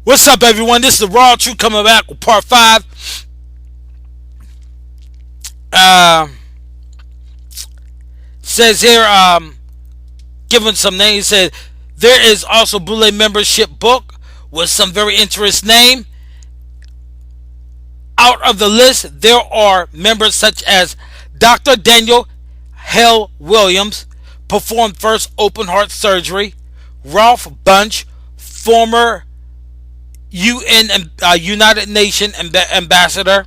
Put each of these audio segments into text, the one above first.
What's up, everyone? This is the Raw Truth coming back with part 5. Uh, says here, giving some names, said there is also Boule membership book with some very interesting name. Out of the list, there are members such as Dr. Daniel Hale Williams, performed first open heart surgery. Ralph Bunch, former UN United Nations ambassador.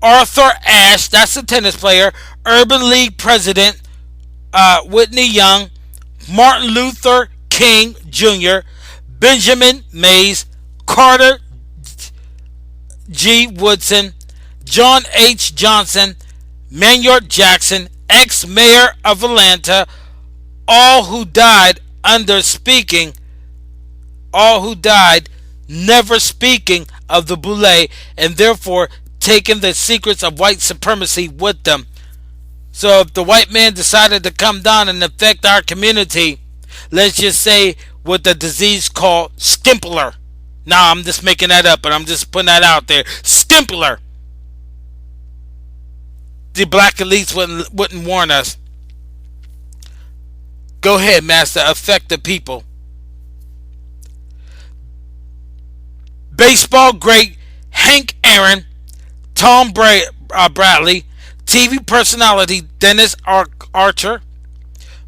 Arthur Ashe, that's the tennis player. Urban League president Whitney Young. Martin Luther King Jr. Benjamin Mays. Carter G. Woodson. John H. Johnson. Maynard Jackson, ex-mayor of Atlanta, all who died never speaking of the Boule, and therefore taking the secrets of white supremacy with them. So if the white man decided to come down and affect our community, let's just say with a disease called Skimpler. Now I'm just making that up, but I'm just putting that out there. Skimpler. The black elites wouldn't warn us. Go ahead, master. Affect the people. Baseball great Hank Aaron, Tom Bradley, TV personality Dennis Archer,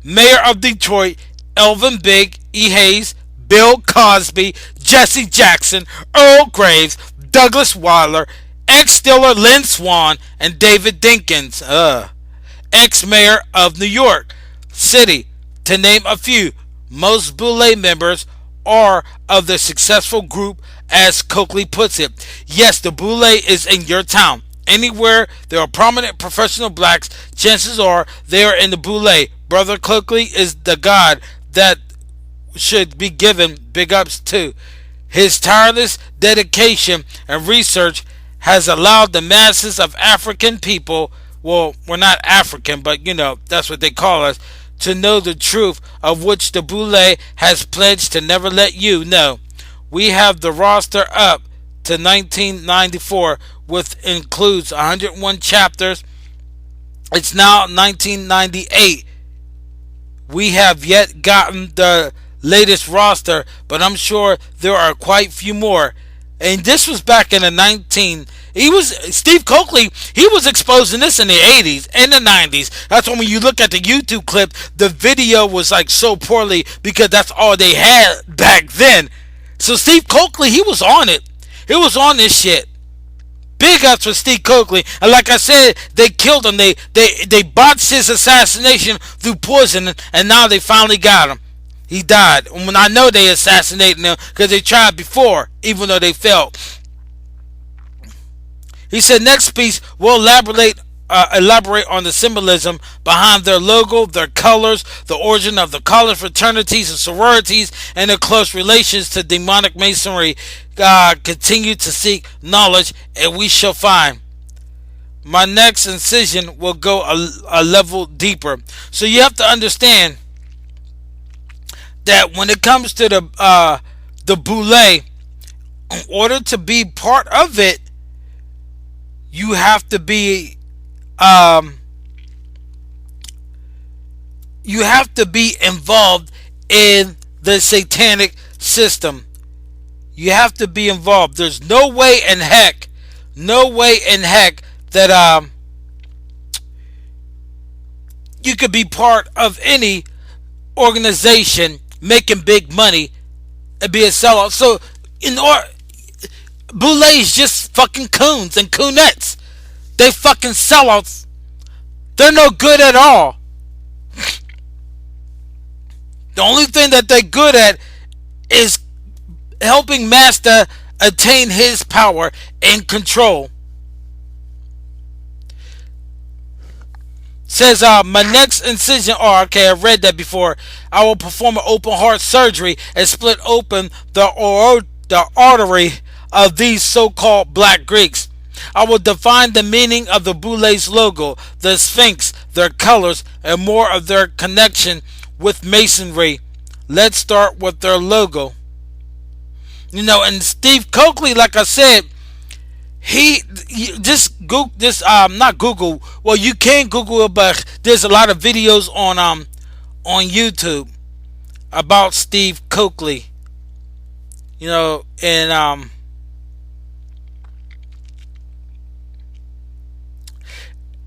Mayor of Detroit Elvin Big E. Hayes, Bill Cosby, Jesse Jackson, Earl Graves, Douglas Wilder, ex-Steeler Lynn Swann, and David Dinkins, ex-mayor of New York City, to name a few. Most Boule members are of the successful group, as Coakley puts it. Yes, the Boule is in your town. Anywhere there are prominent professional blacks, chances are they are in the Boule. Brother Coakley is the god that should be given big ups to. His tireless dedication and research has allowed the masses of African people, well, we're not African, but that's what they call us, to know the truth of which the Boule has pledged to never let you know. We have the roster up to 1994, which includes 101 chapters. It's now 1998. We have yet gotten the latest roster, but I'm sure there are quite a few more. And this was back in the Steve Coakley, he was exposing this in the 80s and the 90s. That's when you look at the YouTube clip, the video was like so poorly because that's all they had back then. So Steve Coakley, he was on it. He was on this shit. Big ups for Steve Coakley. And like I said, they killed him. They botched his assassination through poison, and now they finally got him. He died. And I know they assassinated him because they tried before, even though they failed. He said next piece will elaborate on the symbolism behind their logo, their colors, the origin of the college fraternities and sororities, and their close relations to demonic masonry. Continue to seek knowledge, and we shall find. My next incision will go a level deeper. So you have to understand that when it comes to the Boule, in order to be part of it, you have to be involved in the satanic system. You have to be involved. There's no way in heck that you could be part of any organization making big money and be a sellout. So Boule is just fucking coons and coonettes. They fucking sellouts. They're no good at all. The only thing that they're good at is helping Master attain his power and control. Says my next incision, okay, I read that before. I will perform an open heart surgery and split open the artery of these so-called black Greeks. I will define the meaning of the Boule's logo, the Sphinx, their colors, and more of their connection with masonry. Let's start with their logo. And Steve Coakley, like I said, he just Google this. Not Google. Well, you can Google it, but there's a lot of videos on YouTube about Steve Coakley. And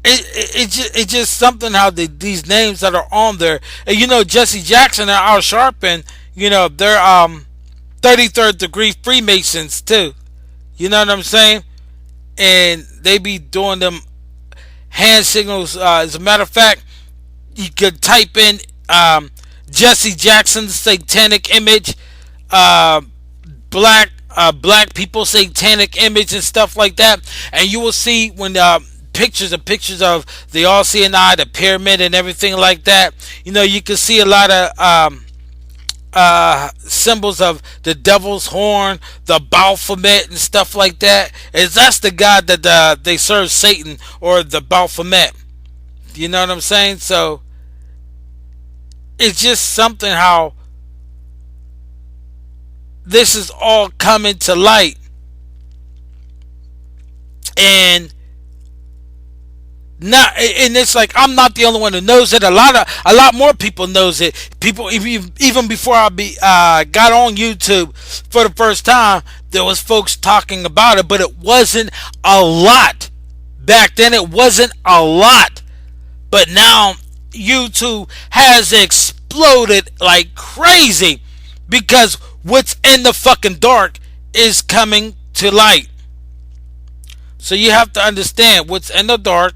it's just something how these names that are on there. And Jesse Jackson and Al Sharpton. They're 33rd degree Freemasons too. You know what I'm saying? And they be doing them hand signals. As a matter of fact, you could type in Jesse Jackson's satanic image, uh, black people satanic image and stuff like that, and you will see when pictures of the All Seeing Eye, the pyramid, and everything like that. You can see a lot of symbols of the devil's horn, the Baphomet, and stuff like that. Is that's the god that they serve, Satan, or the Baphomet. You know what I'm saying? So it's just something how this is all coming to light, and not, and it's like I'm not the only one who knows it. A lot more people knows it. People even before I got on YouTube for the first time, there was folks talking about it, but it wasn't a lot back then. It wasn't a lot, but now YouTube has exploded like crazy because what's in the fucking dark is coming to light. So you have to understand what's in the dark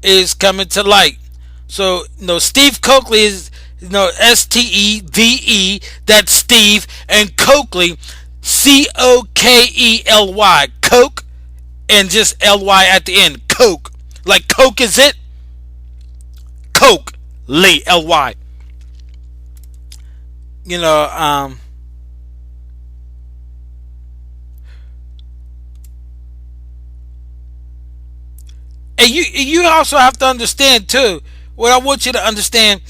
is coming to light. So Steve Coakley is Steve. That's Steve, and Coakley, Cokeley, Coke, and just ly at the end. Coke, like Coke is it? Coke, ly. You know, and you also have to understand too. What I want you to understand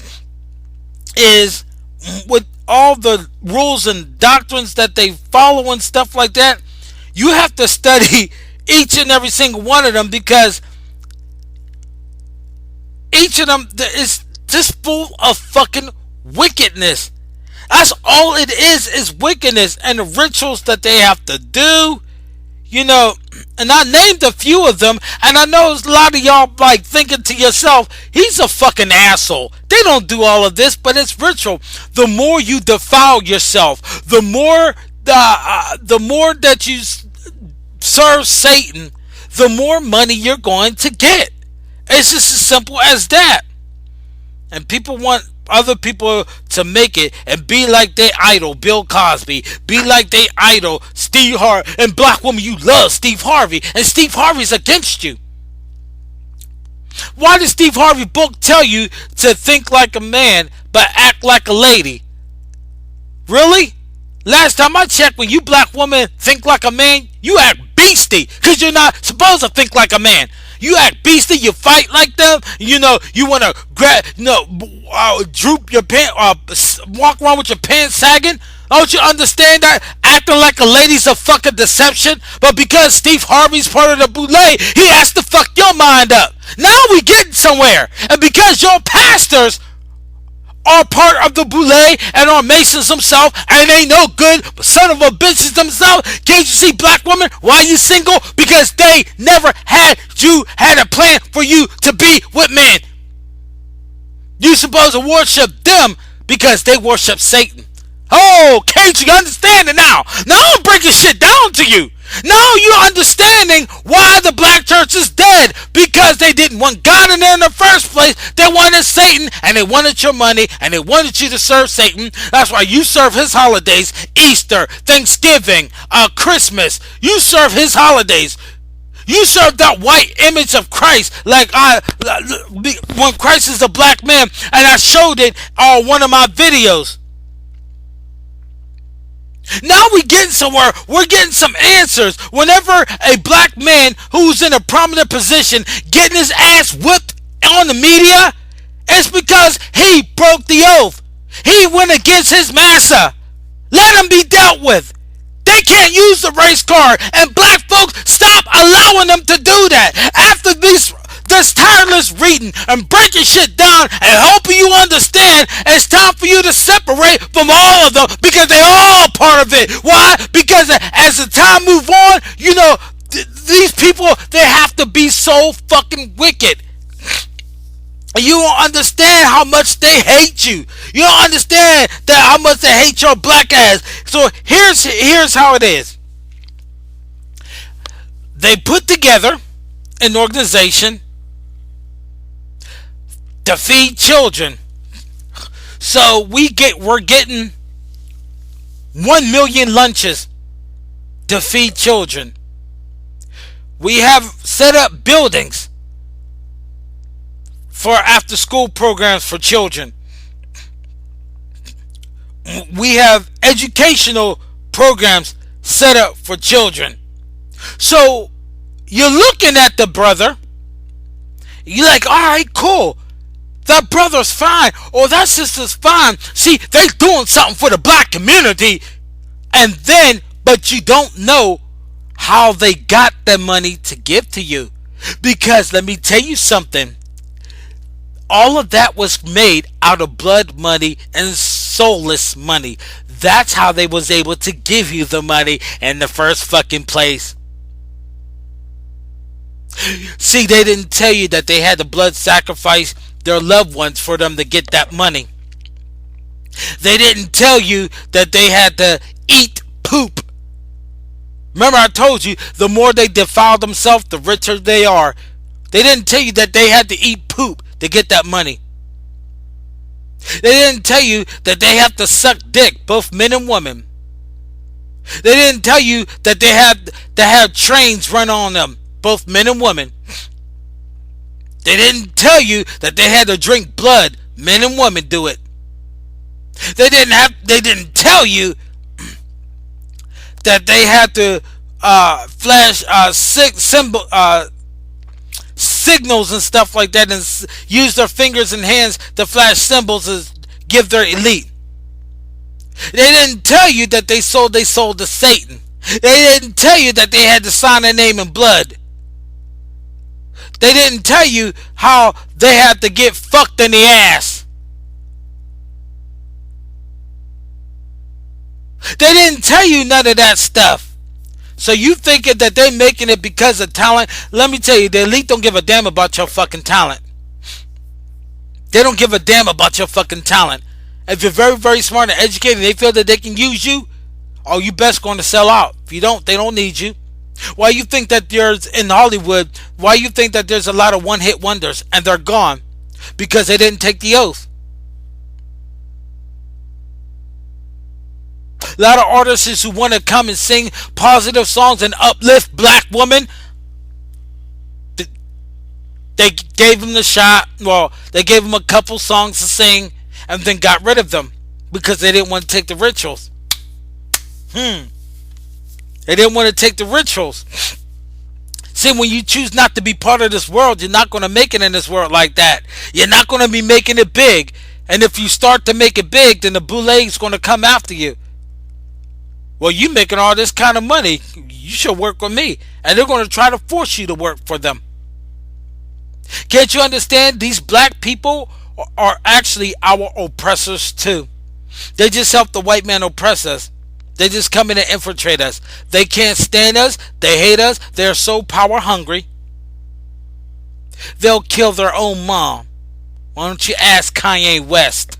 is with all the rules and doctrines that they follow and stuff like that, you have to study each and every single one of them because each of them is just full of fucking wickedness. That's all it is wickedness and the rituals that they have to do. And I named a few of them, and I know a lot of y'all like thinking to yourself, he's a fucking asshole. They don't do all of this, but it's ritual. The more you defile yourself, the more that you serve Satan, the more money you're going to get. It's just as simple as that. And people want other people to make it and be like their idol Bill Cosby, be like their idol Steve Harvey, and black woman, you love Steve Harvey, and Steve Harvey's against you. Why does Steve Harvey book tell you to think like a man but act like a lady? Really? Last time I checked, when you black woman think like a man, you act beastie because you're not supposed to think like a man. You act beastie. You fight like them. You want to droop your pants, walk around with your pants sagging. Don't you understand that? Acting like a lady's a fucking deception. But because Steve Harvey's part of the Boule, he has to fuck your mind up. Now we getting somewhere. And because your pastors are part of the Boule and are Masons themselves and ain't no good son of a bitches themselves. Can't you see, black woman, why you single? Because they never had a plan for you to be with men. You supposed to worship them because they worship Satan. Oh, can't you understand it now? Now I'm breaking shit down to you. Now you're understanding why the black church is dead. Because they didn't want God in there in the first place. They wanted Satan, and they wanted your money, and they wanted you to serve Satan. That's why you serve his holidays. Easter, Thanksgiving, Christmas. You serve his holidays. You serve that white image of Christ, like when Christ is a black man, and I showed it on one of my videos. Now we getting somewhere. We're getting some answers. Whenever a black man who's in a prominent position getting his ass whipped on the media, it's because he broke the oath. He went against his master. Let him be dealt with. They can't use the race card. And black folks, stop allowing them to do that. After this tireless reading and breaking shit down and helping you understand, it's time for you to separate from all of them because they're all part of it. Why? Because as the time move on, these people, they have to be so fucking wicked. You don't understand how much they hate you. You don't understand that how much they hate your black ass. So here's how it is. They put together an organization to feed children. So we're getting 1 million lunches to feed children. We have set up buildings for after school programs for children. We have educational programs set up for children. So you're looking at the brother, you're like, alright, cool. That brother's fine, or that sister's fine. See, they doing something for the black community. But you don't know how they got the money to give to you. Because let me tell you something. All of that was made out of blood money and soulless money. That's how they was able to give you the money in the first fucking place. See, they didn't tell you that they had to blood sacrifice their loved ones for them to get that money. They didn't tell you that they had to eat poop. Remember I told you, the more they defile themselves, the richer they are. They didn't tell you that they had to eat poop to get that money. They didn't tell you that they have to suck dick, both men and women. They didn't tell you that they had to have trains run on them, both men and women. They didn't tell you that they had to drink blood, men and women do it. They didn't tell you that they had to flash signals and stuff like that, and use their fingers and hands to flash symbols and give their elite. They didn't tell you that they sold to Satan. They didn't tell you that they had to sign their name in blood. They didn't tell you how they had to get fucked in the ass. They didn't tell you none of that stuff. So you thinking that they making it because of talent? Let me tell you, the elite don't give a damn about your fucking talent. They don't give a damn about your fucking talent. If you're very, very smart and educated and they feel that they can use you, oh, you best going to sell out. If you don't, they don't need you. Why you think that there's in Hollywood, why you think that there's a lot of one-hit wonders and they're gone? Because they didn't take the oath. A lot of artists who want to come and sing positive songs and uplift black women, they gave them the shot. Well, they gave them a couple songs to sing and then got rid of them because they didn't want to take the rituals. They didn't want to take the rituals. See, when you choose not to be part of this world, you're not going to make it in this world like that. You're not going to be making it big. And if you start to make it big, then the Boule is going to come after you. Well, you making all this kind of money, you should work with me. And they're going to try to force you to work for them. Can't you understand? These black people are actually our oppressors too. They just help the white man oppress us. They just come in and infiltrate us. They can't stand us. They hate us. They're so power hungry. They'll kill their own mom. Why don't you ask Kanye West?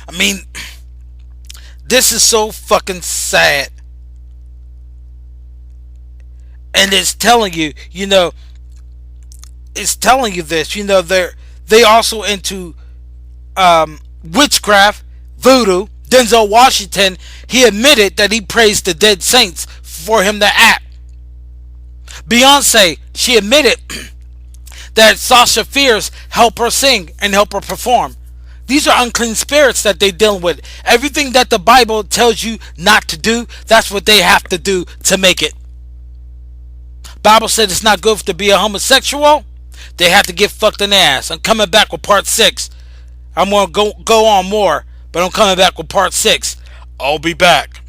I mean, this is so fucking sad. And it's telling you, it's telling you this, they also into witchcraft, voodoo. Denzel Washington, he admitted that he praised the dead saints for him to act. Beyonce, she admitted that Sasha Fierce helped her sing and help her perform. These are unclean spirits that they're dealing with. Everything that the Bible tells you not to do, that's what they have to do to make it. Bible said it's not good to be a homosexual. They have to get fucked in the ass. I'm coming back with part 6. I'm gonna go on more, but I'm coming back with part 6. I'll be back.